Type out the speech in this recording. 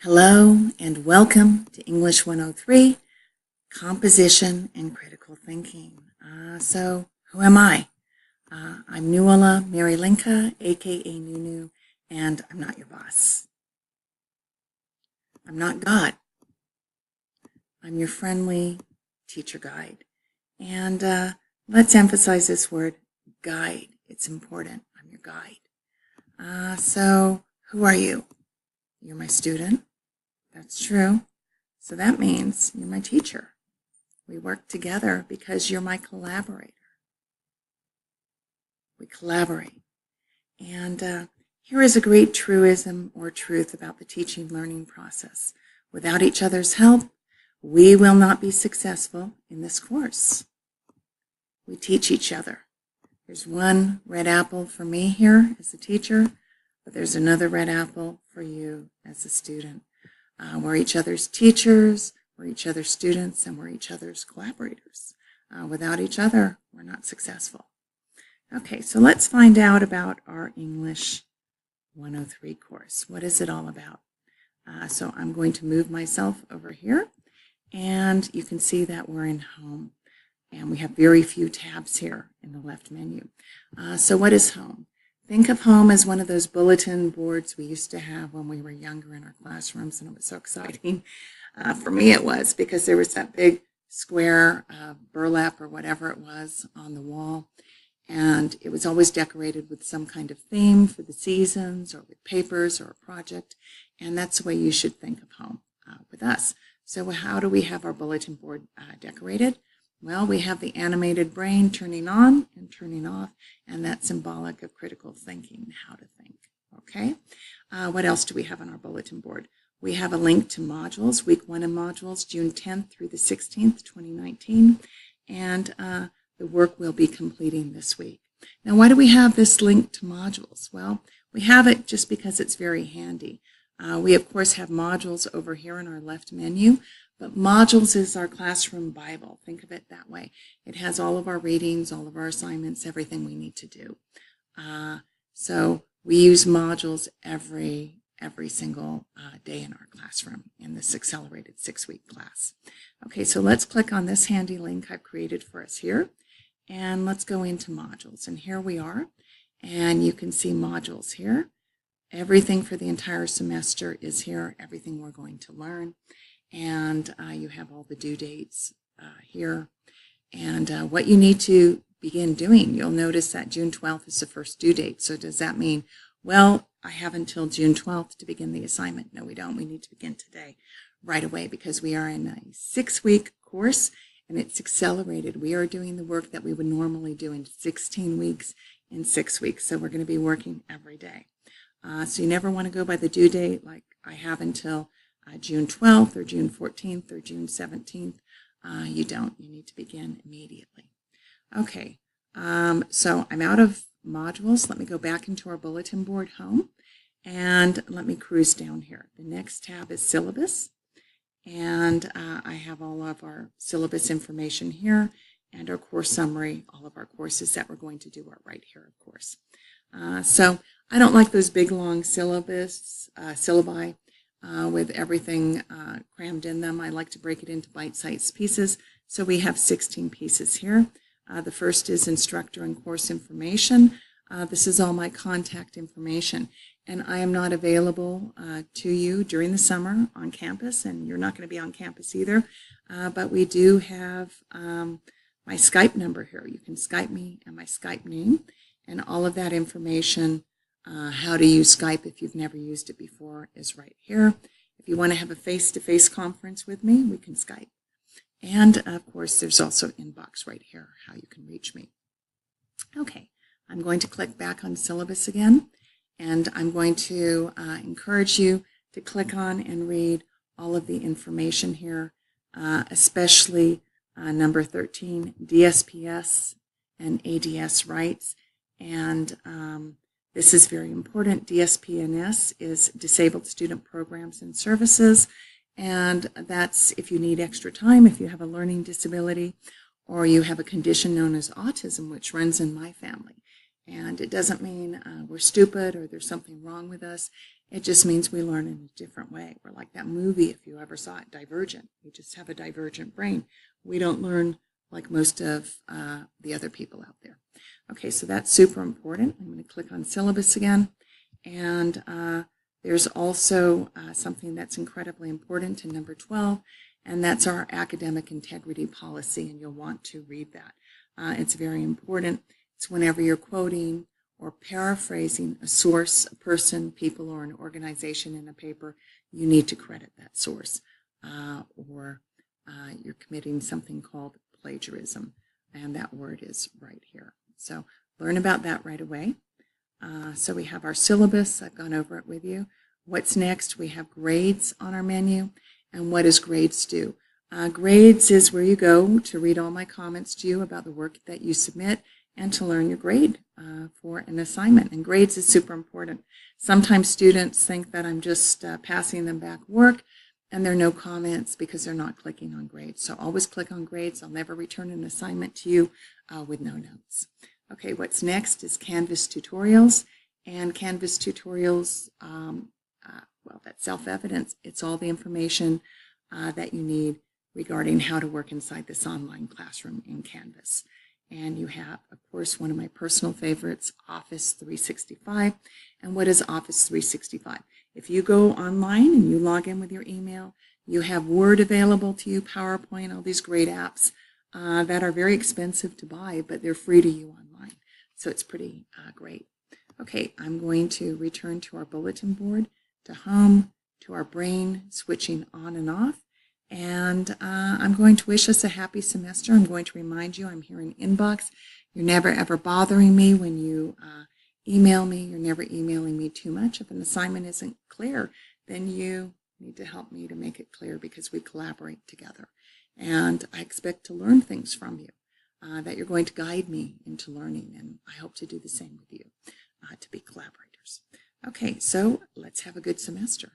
Hello and welcome to English 103, Composition and Critical Thinking. So, who am I? I'm Nuala Mary Linka, aka Nunu, and I'm not your boss. I'm not God. I'm your friendly teacher guide. And let's emphasize this word, guide. It's important. I'm your guide. So, who are you? You're my student. That's true. So that means you're my teacher. We work together because you're my collaborator. We collaborate. And here is a great truism or truth about the teaching learning process. Without each other's help, we will not be successful in this course. We teach each other. There's one red apple for me here as a teacher, but there's another red apple for you as a student. We're each other's teachers, we're each other's students, and we're each other's collaborators. Without each other, we're not successful. Okay, so let's find out about our English 103 course. What is it all about? So I'm going to move myself over here, and you can see that we're in Home. And we have very few tabs here in the left menu. So what is Home? Think of Home as one of those bulletin boards we used to have when we were younger in our classrooms, and it was so exciting. For me it was, because there was that big square burlap or whatever it was on the wall, and it was always decorated with some kind of theme for the seasons or with papers or a project, and that's the way you should think of Home with us. So how do we have our bulletin board decorated? Well, we have the animated brain turning on and turning off, and that's symbolic of critical thinking, how to think, okay? What else do we have on our bulletin board? We have a link to modules, week 1 of modules, June 10th through the 16th, 2019, and the work we'll be completing this week. Now, why do we have this link to modules? Well, we have it just because it's very handy. We, of course, have modules over here in our left menu, but modules is our classroom Bible. Think of it that way. It has all of our readings, all of our assignments, everything we need to do. So we use modules every single day in our classroom in this accelerated 6-week class. Okay, so let's click on this handy link I've created for us here, and let's go into modules. And here we are, and you can see modules here. Everything for the entire semester is here, everything we're going to learn. And you have all the due dates here. And what you need to begin doing, you'll notice that June 12th is the first due date. So does that mean, well, I have until June 12th to begin the assignment? No, we don't. We need to begin today, right away, because we are in a 6-week course, and it's accelerated. We are doing the work that we would normally do in 16 weeks in 6 weeks. So we're going to be working every day. So you never want to go by the due date, like I have until June 12th or June 14th or June 17th. You don't. You need to begin immediately. Okay, so I'm out of modules. Let me go back into our bulletin board Home, and let me cruise down here. The next tab is Syllabus, and I have all of our syllabus information here and our course summary. All of our courses that we're going to do are right here, of course. So I don't like those big, long syllabi with everything crammed in them. I like to break it into bite-sized pieces. So we have 16 pieces here. The first is instructor and course information. This is all my contact information. And I am not available to you during the summer on campus, and you're not going to be on campus either. But we do have my Skype number here. You can Skype me and my Skype name, and all of that information, how to use Skype if you've never used it before, is right here. If you want to have a face-to-face conference with me, we can Skype. And, of course, there's also inbox right here, how you can reach me. Okay, I'm going to click back on syllabus again, and I'm going to encourage you to click on and read all of the information here, especially number 13, DSPS and ADS rights. And this is very important. DSPNS is Disabled Student Programs and Services, and that's if you need extra time, if you have a learning disability, or you have a condition known as autism, which runs in my family. And it doesn't mean we're stupid or there's something wrong with us. It just means we learn in a different way. We're like that movie, if you ever saw it, Divergent. We just have a divergent brain. We don't learn like most of the other people out there. Okay, so that's super important. I'm going to click on syllabus again. And there's also something that's incredibly important in number 12, and that's our academic integrity policy, and you'll want to read that. It's very important. It's whenever you're quoting or paraphrasing a source, a person, people, or an organization in a paper, you need to credit that source, or you're committing something called plagiarism, and that word is right here. So learn about that right away. So we have our syllabus. I've gone over it with you. What's next? We have grades on our menu. And what does grades do? Grades is where you go to read all my comments to you about the work that you submit and to learn your grade for an assignment. And grades is super important. Sometimes students think that I'm just passing them back work and there are no comments because they're not clicking on grades. So always click on grades. I'll never return an assignment to you with no notes. Okay, what's next is Canvas tutorials. And Canvas tutorials, well, that's self-evident. It's all the information that you need regarding how to work inside this online classroom in Canvas. And you have, of course, one of my personal favorites, Office 365. And what is Office 365? If you go online and you log in with your email, you have Word available to you, PowerPoint, all these great apps that are very expensive to buy, but they're free to you online. So it's pretty great. Okay, I'm going to return to our bulletin board, to home, to our brain, switching on and off. And I'm going to wish us a happy semester. I'm going to remind you I'm here in inbox. You're never ever bothering me when you email me. You're never emailing me too much. If an assignment isn't clear, then you need to help me to make it clear because we collaborate together. And I expect to learn things from you, that you're going to guide me into learning. And I hope to do the same with you, to be collaborators. Okay, so let's have a good semester.